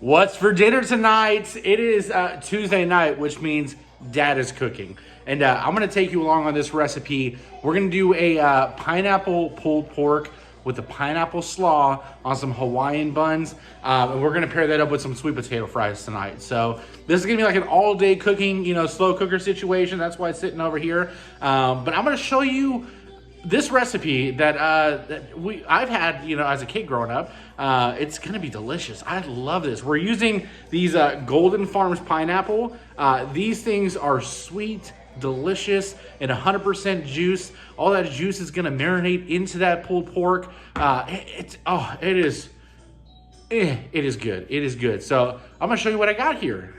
What's for dinner tonight? It is Tuesday night, which means Dad is cooking. And I'm going to take you along on this recipe. We're going to do a pineapple pulled pork with a pineapple slaw on some Hawaiian buns. And we're going to pair that up with some sweet potato fries tonight. So this is going to be like an all-day cooking, slow cooker situation. That's why it's sitting over here. But I'm going to show you this recipe that I've had, as a kid growing up. It's gonna be delicious. I love this. We're using these Golden Farms pineapple. These things are sweet, delicious, and 100% juice. All that juice is gonna marinate into that pulled pork. It is good. It is good. So I'm gonna show you what I got here.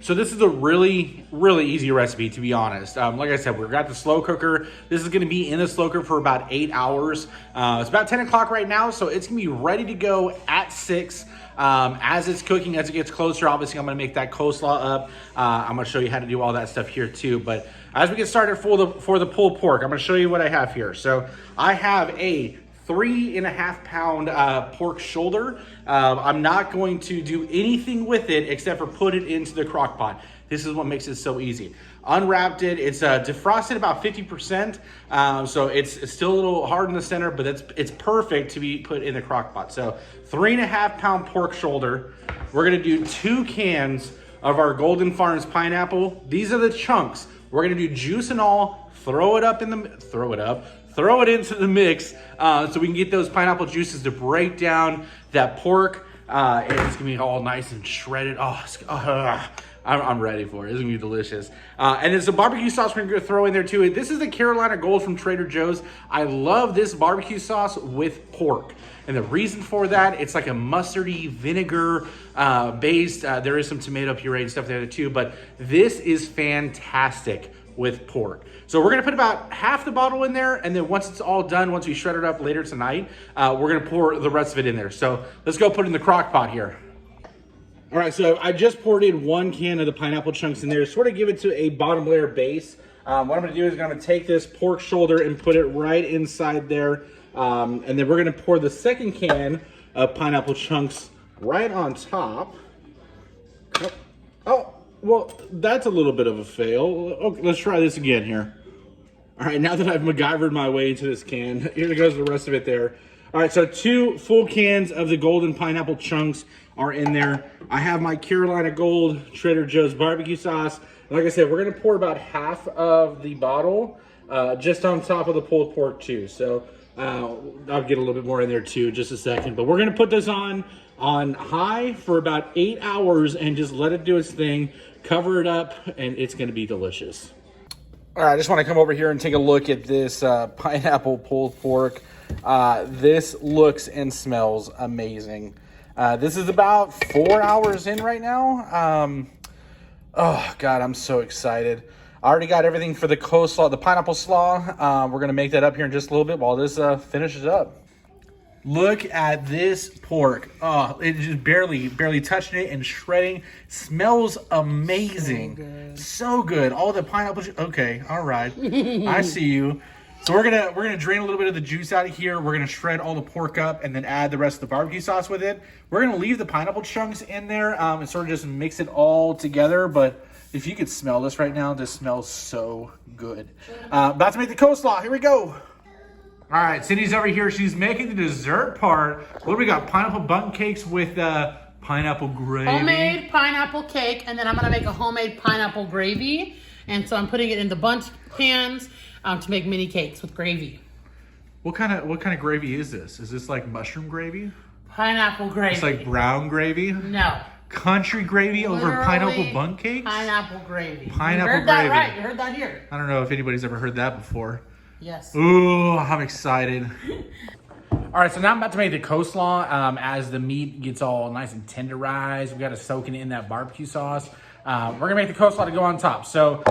So this is a really, really easy recipe, to be honest. Like I said, we've got the slow cooker. This is gonna be in the slow cooker for about 8 hours. It's about 10 o'clock right now, so it's gonna be ready to go at 6. As it's cooking, as it gets closer, obviously I'm gonna make that coleslaw up. I'm gonna show you how to do all that stuff here too. But as we get started for the pulled pork, I'm gonna show you what I have here. So I have a 3.5 pound pork shoulder. I'm not going to do anything with it except for put it into the crock pot. This is what makes it so easy. Unwrapped it, it's defrosted about 50%, so it's still a little hard in the center, but it's perfect to be put in the crock pot. So 3.5 pound pork shoulder. We're gonna do 2 cans of our Golden Farms pineapple. These are the chunks. We're gonna do juice and all, throw it into the mix so we can get those pineapple juices to break down that pork. And it's gonna be all nice and shredded. I'm ready for it. It's gonna be delicious. And then some barbecue sauce we're gonna throw in there too. This is the Carolina Gold from Trader Joe's. I love this barbecue sauce with pork. And the reason for that, it's like a mustardy vinegar based. There is some tomato puree and stuff there too, but this is fantastic with pork. So we're gonna put about half the bottle in there, and then once it's all done, once we shred it up later tonight, we're gonna pour the rest of it in there. So let's go put it in the crock pot here. All right, so I just poured in 1 can of the pineapple chunks in there, sort of give it to a bottom layer base. What I'm gonna do is I'm gonna take this pork shoulder and put it right inside there. And then we're gonna pour the second can of pineapple chunks right on top. Oh, well, that's a little bit of a fail. Okay, let's try this again here. All right, now that I've MacGyvered my way into this can, here goes the rest of it there. All right, so 2 full cans of the golden pineapple chunks are in there. I have my Carolina Gold Trader Joe's barbecue sauce. And like I said, we're gonna pour about half of the bottle just on top of the pulled pork too. So I'll get a little bit more in there too, just a second. But we're gonna put this on high for about 8 hours and just let it do its thing, cover it up, and it's gonna be delicious. All right, I just wanna come over here and take a look at this pineapple pulled pork. This looks and smells amazing. This is about 4 hours in right now. Oh God, I'm so excited. I already got everything for the coleslaw, the pineapple slaw. We're gonna make that up here in just a little bit while this finishes up. Look at this pork. Oh, it just barely touching it and shredding. Smells amazing. So good. All the pineapple. Okay, all right. I see you. So we're gonna drain a little bit of the juice out of here. We're gonna shred all the pork up and then add the rest of the barbecue sauce with it. We're gonna leave the pineapple chunks in there and sort of just mix it all together. But if you could smell this right now, this smells so good. About to make the coleslaw. Here we go. All right, Cindy's over here. She's making the dessert part. What do we got? Pineapple bundt cakes with pineapple gravy. Homemade pineapple cake, and then I'm gonna make a homemade pineapple gravy. And so I'm putting it in the Bundt pans to make mini cakes with gravy. What kind of gravy is this? Is this like mushroom gravy? Pineapple gravy. It's like brown gravy? No. Country gravy over Literally pineapple bundt cakes? Pineapple gravy. Pineapple you heard gravy. That right. You heard that here. I don't know if anybody's ever heard that before. Yes. Ooh, I'm excited. All right, so now I'm about to make the coleslaw. As the meat gets all nice and tenderized, we got to soak it in that barbecue sauce. We're gonna make the coleslaw to go on top. So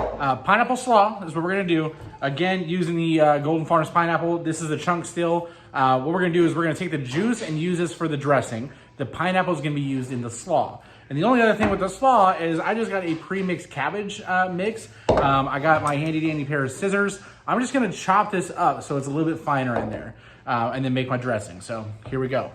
pineapple slaw is what we're gonna do. Again, using the Golden Farms pineapple. This is the chunk still. What we're gonna do is we're gonna take the juice and use this for the dressing. The pineapple is gonna be used in the slaw. And the only other thing with the slaw is I just got a pre-mixed cabbage mix. I got my handy dandy pair of scissors. I'm just gonna chop this up so it's a little bit finer in there and then make my dressing. So here we go.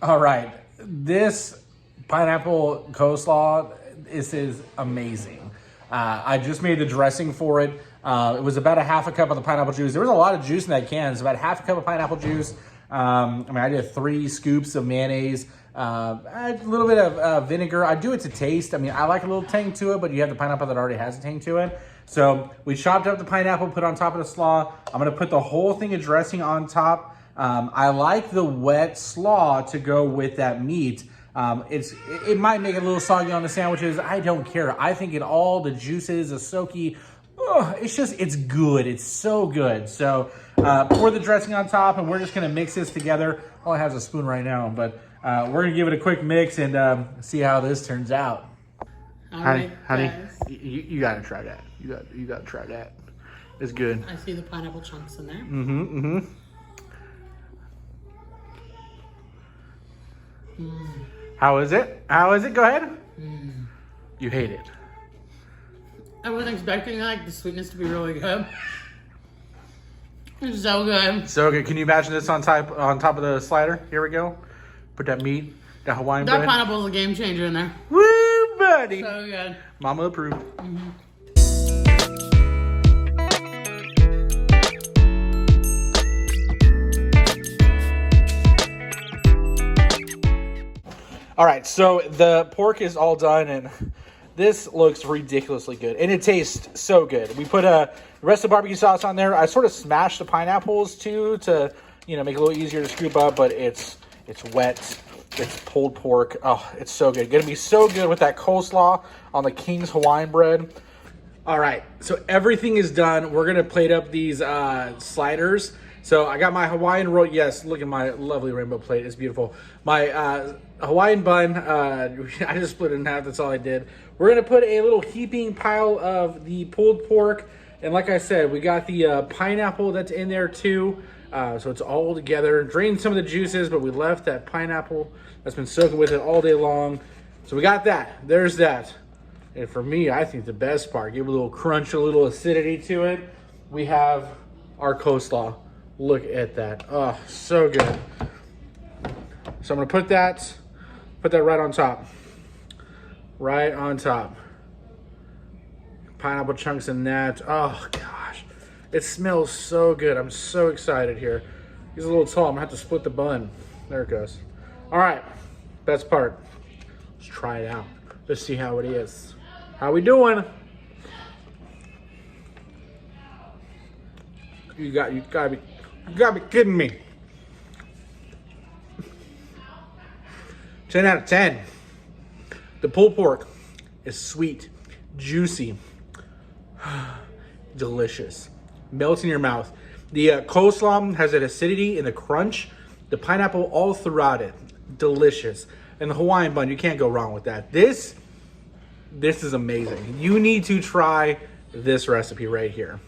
All right, this pineapple coleslaw, this is amazing. I just made the dressing for it. It was about a half a cup of the pineapple juice. There was a lot of juice in that can. It's about half a cup of pineapple juice. I did 3 scoops of mayonnaise, a little bit of vinegar. I do it to taste. I mean, I like a little tang to it, but you have the pineapple that already has a tang to it. So we chopped up the pineapple, put on top of the slaw. I'm gonna put the whole thing of dressing on top. I like the wet slaw to go with that meat. It might make it a little soggy on the sandwiches. I don't care. I think all the juices, the soaky, it's good. It's so good. So pour the dressing on top, and we're just gonna mix this together. All I have is a spoon right now, but we're gonna give it a quick mix and see how this turns out. All right, honey, you gotta try that. You gotta try that. It's good. I see the pineapple chunks in there. Mm-hmm. How is it? How is it? Go ahead. You hate it. I wasn't expecting like the sweetness to be really good. It's so good. So good. Can you imagine this on top of the slider? Here we go. Put that meat, that Hawaiian bread. That pineapple is a game changer in there. Woo, buddy. So good. Mama approved. All right, so the pork is all done, and this looks ridiculously good, and it tastes so good. We put the rest of the barbecue sauce on there. I sort of smashed the pineapples too to, make it a little easier to scoop up, but it's wet. It's pulled pork. Oh, it's so good. Gonna be so good with that coleslaw on the King's Hawaiian bread. All right, so everything is done. We're gonna plate up these sliders. So I got my Hawaiian roll. Yes, look at my lovely rainbow plate. It's beautiful. My Hawaiian bun, I just split it in half. That's all I did. We're going to put a little heaping pile of the pulled pork. And like I said, we got the pineapple that's in there too. So it's all together. Drained some of the juices, but we left that pineapple that's been soaking with it all day long. So we got that. There's that. And for me, I think the best part, give a little crunch, a little acidity to it. We have our coleslaw. Look at that. Oh, so good. So I'm going to put that right on top. Right on top. Pineapple chunks in that. Oh, gosh. It smells so good. I'm so excited here. He's a little tall. I'm going to have to split the bun. There it goes. All right. Best part. Let's try it out. Let's see how it is. How we doing? You gotta be kidding me. 10 out of 10. The pulled pork is sweet, juicy, delicious. Melts in your mouth. The coleslaw has an acidity and the crunch. The pineapple all throughout it. Delicious. And the Hawaiian bun, you can't go wrong with that. This is amazing. You need to try this recipe right here.